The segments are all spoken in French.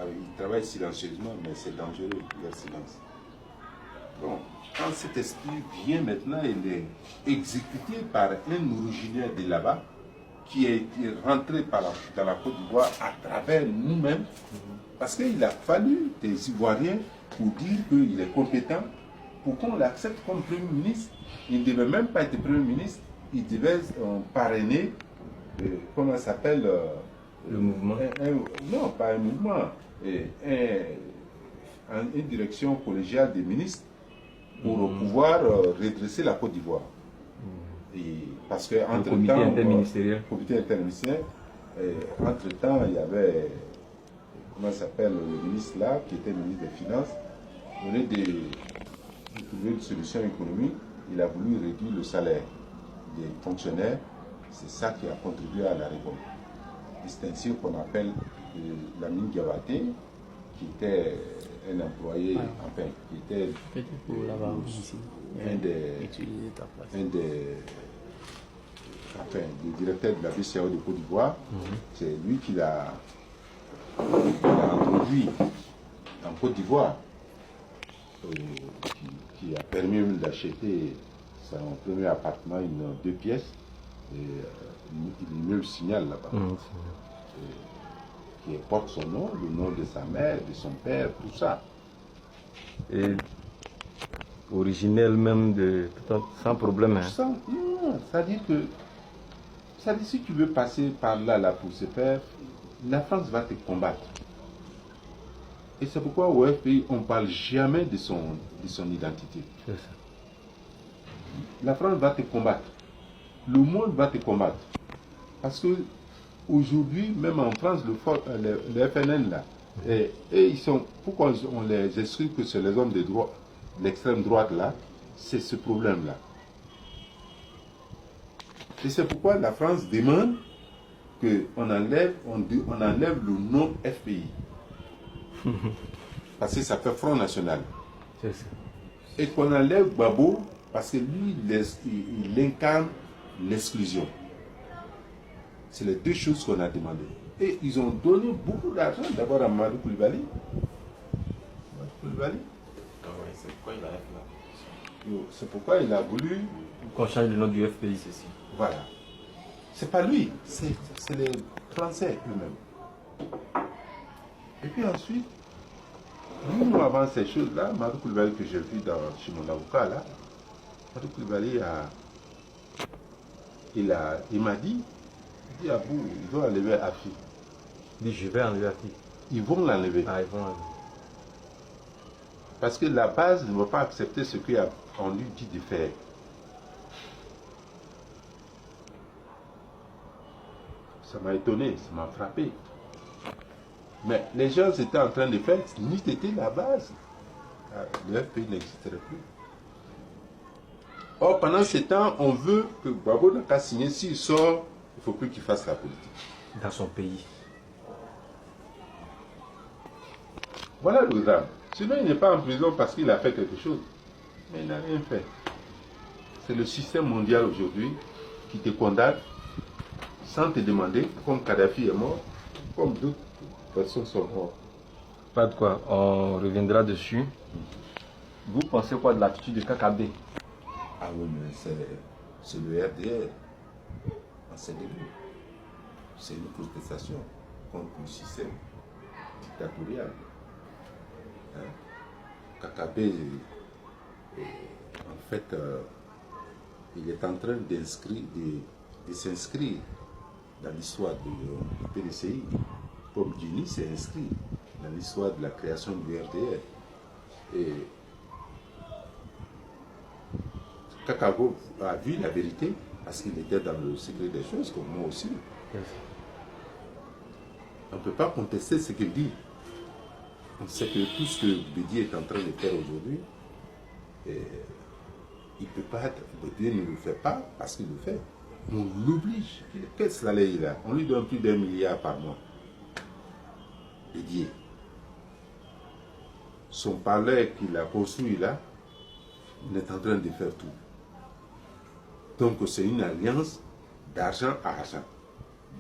ils travaillent silencieusement, mais c'est dangereux, leur silence. Bon, quand cet esprit vient maintenant, il est exécuté par un originaire de là-bas, qui est rentré dans la Côte d'Ivoire à travers nous-mêmes, parce qu'il a fallu des Ivoiriens pour dire qu'il est compétent, pour qu'on l'accepte comme Premier ministre. Il ne devait même pas être Premier ministre, il devait parrainer, comment ça s'appelle le mouvement. Non, pas un mouvement, une direction collégiale des ministres pour pouvoir redresser la Côte d'Ivoire. Parce que entre comité interministériel. Comité interministériel, entre-temps, il y avait, comment ça s'appelle, le ministre là, qui était ministre des Finances, au lieu de trouver une solution économique, il a voulu réduire le salaire des fonctionnaires. C'est ça qui a contribué à la révolte. C'est ainsi qu'on appelle Lamine Diabaté, qui était un employé, enfin, qui était le directeur de la BCAO de Côte d'Ivoire. C'est lui qui l'a introduit en Côte d'Ivoire, qui a permis d'acheter son premier appartement, une 2 pièces, et l'immeuble Signal là-bas, qui porte son nom, le nom de sa mère, de son père, tout ça. Et originel même, sans problème. Hein. Non, c'est-à-dire que si tu veux passer par là pour se faire, la France va te combattre. Et c'est pourquoi au FPI, on ne parle jamais de son identité. C'est ça. La France va te combattre. Le monde va te combattre. Parce que aujourd'hui, même en France, le FNN là, et ils sont, pourquoi on les exclut que c'est les hommes de droite, l'extrême droite là, c'est ce problème-là. Et c'est pourquoi la France demande qu'on enlève, on enlève le nom FPI. Parce que ça fait Front National. C'est ça. Et qu'on enlève Gbagbo, parce que lui, il incarne l'exclusion. C'est les deux choses qu'on a demandé. Et ils ont donné beaucoup d'argent d'abord à Mamadou Koulibaly. C'est pourquoi il a voulu qu'on change le nom du FPI, ceci. Voilà. C'est pas lui, c'est les Français eux-mêmes. Et puis ensuite, nous avant ces choses-là, Mamadou Koulibaly que j'ai vu chez mon avocat là, Mamadou Koulibaly il m'a dit, Abou, ils vont enlever Afi. Il dit, je vais enlever Afi. Ils vont l'enlever. Ah, ils vont l'enlever. Parce que la base ne va pas accepter ce qu'on lui dit de faire. Ça m'a étonné, ça m'a frappé. Mais les gens étaient en train de faire, ni c'était la base. Le FPI n'existerait plus. Or, pendant ce temps, on veut que Gbagbo n'a qu'à signer. S'il sort, il ne faut plus qu'il fasse la politique. Dans son pays. Voilà le drame. Sinon, il n'est pas en prison parce qu'il a fait quelque chose. Mais il n'a rien fait. C'est le système mondial aujourd'hui qui te condamne sans te demander, comme Kadhafi est mort, comme d'autres personnes sont mortes. Pas de quoi, on reviendra dessus. Vous pensez quoi de l'attitude de Kakabe? Ah oui, mais c'est le RDR en ses débuts. C'est une protestation contre le système dictatorial. Hein? Kakabe, en fait, il est en train de s'inscrire dans l'histoire du PDCI, comme Djini s'est inscrit dans l'histoire de la création du RDR. Et Kakabo a vu la vérité parce qu'il était dans le secret des choses, comme moi aussi. On ne peut pas contester ce qu'il dit. On sait que tout ce que Bédier est en train de faire aujourd'hui, il ne peut pas être. Bédier ne le fait pas parce qu'il le fait. On l'oblige. Quel salaire il a? On lui donne plus d'1 milliard par mois. Bédier. Son palais qu'il a construit là, il est en train de faire tout. Donc c'est une alliance d'argent à argent,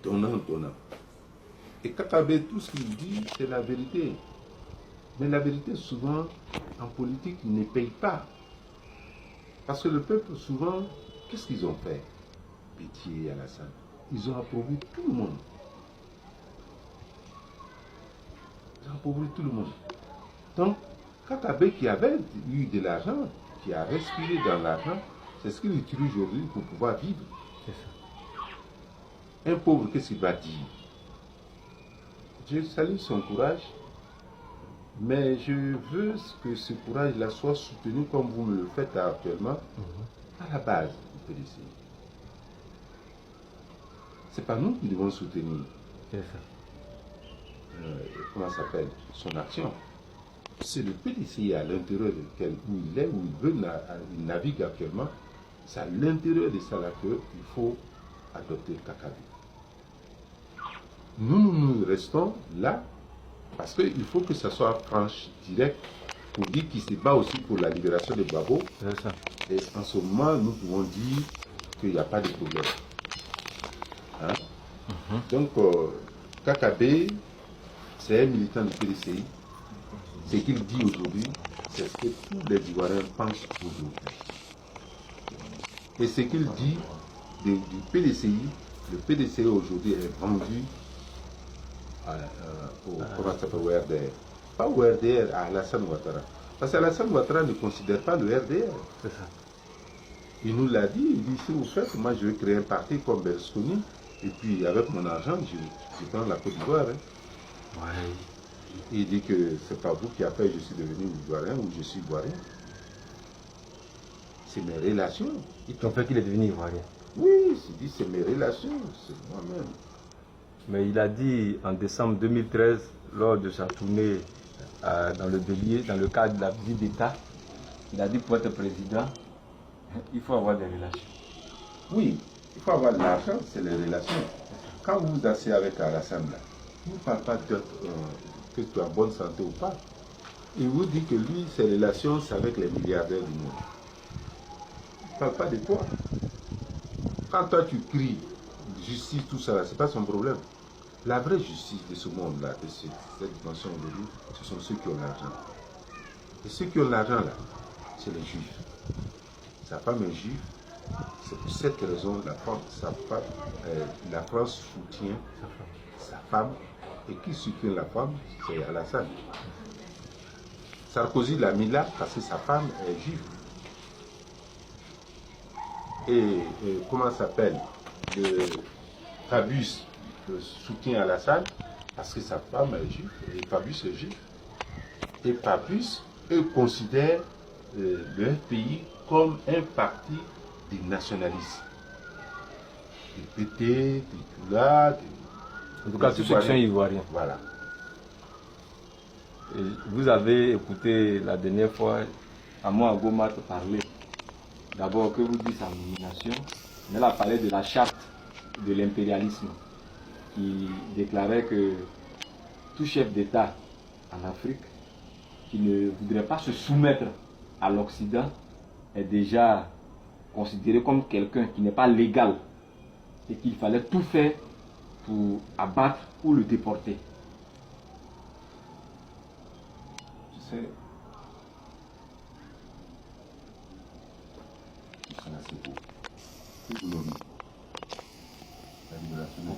donnant, donnant. Et Kakabe, tout ce qu'il dit, c'est la vérité. Mais la vérité, souvent, en politique, ne paye pas. Parce que le peuple, souvent, qu'est-ce qu'ils ont fait? Pitié à la salle. Ils ont appauvri tout le monde. Ils ont appauvri tout le monde. Donc, Kakabe qui avait eu de l'argent, qui a respiré dans l'argent, c'est ce qu'il utilise aujourd'hui pour pouvoir vivre. Un pauvre, qu'est-ce qu'il va dire? Je salue son courage, mais je veux que ce courage-là soit soutenu comme vous me le faites actuellement, à la base du PDC. C'est pas nous qui devons soutenir. Comment ça s'appelle? Son action. C'est le PDC à l'intérieur où il est, où il navigue actuellement. C'est à l'intérieur de ça là qu'il faut adopter Kakabe. Nous restons là parce qu'il faut que ça soit franche, direct, pour dire qu'il se bat aussi pour la libération de Gbagbo. Et en ce moment, nous pouvons dire qu'il n'y a pas de problème. Hein? Donc, Kakabe, c'est un militant du PDCI. Ce qu'il dit aujourd'hui, c'est ce que tous les Ivoiriens pensent aujourd'hui. Et ce qu'il dit du PDCI, le PDCI aujourd'hui est vendu au RDR. Pas au RDR, à Alassane Ouattara. Parce qu'Alassane Ouattara ne considère pas le RDR. C'est ça. Il nous l'a dit, il dit si vous faites, moi je vais créer un parti comme Berlusconi, et puis avec mon argent, je prends la Côte d'Ivoire. Hein. Ouais. Il dit que c'est pas vous qui avez fait, je suis devenu Ivoirien ou je suis Ivoirien. C'est mes relations. Ils t'ont fait qu'il est devenu Ivoirien. Oui, il dit c'est mes relations, c'est moi-même. Mais il a dit en décembre 2013, lors de sa tournée dans le Bélier, dans le cadre de la visite d'État, il a dit pour être président, il faut avoir des relations. Oui, il faut avoir de l'argent, c'est les relations. Quand vous vous asseyez avec Alassane, il ne parle pas que tu as bonne santé ou pas. Il vous dit que lui, ses relations, c'est avec les milliardaires du monde. Il ne parle pas de toi. Quand toi tu cries justice, tout ça, ce n'est pas son problème. La vraie justice de ce monde-là, de cette dimension aujourd'hui, ce sont ceux qui ont l'argent. Et ceux qui ont l'argent là, c'est les juifs. Sa femme est juive. C'est pour cette raison la France soutient sa femme. Et qui soutient la femme, c'est Alassane. Sarkozy l'a mis là parce que sa femme est juive. Et comment ça s'appelle? Fabius soutient Alassane parce que sa femme est juive. Et Fabius est juif. Et Fabius, eux, considèrent leur pays comme un parti des nationalistes. Des PT, des Tula, en tout cas, tous ceux qui sont ivoiriens. Voilà. Et vous avez écouté la dernière fois Amon Gomat parler. D'abord, que vous dites sa nomination, mais elle a parlé de la charte de l'impérialisme qui déclarait que tout chef d'État en Afrique qui ne voudrait pas se soumettre à l'Occident est déjà considéré comme quelqu'un qui n'est pas légal et qu'il fallait tout faire pour abattre ou le déporter. Tu sais, c'est assez beau. C'est la libération de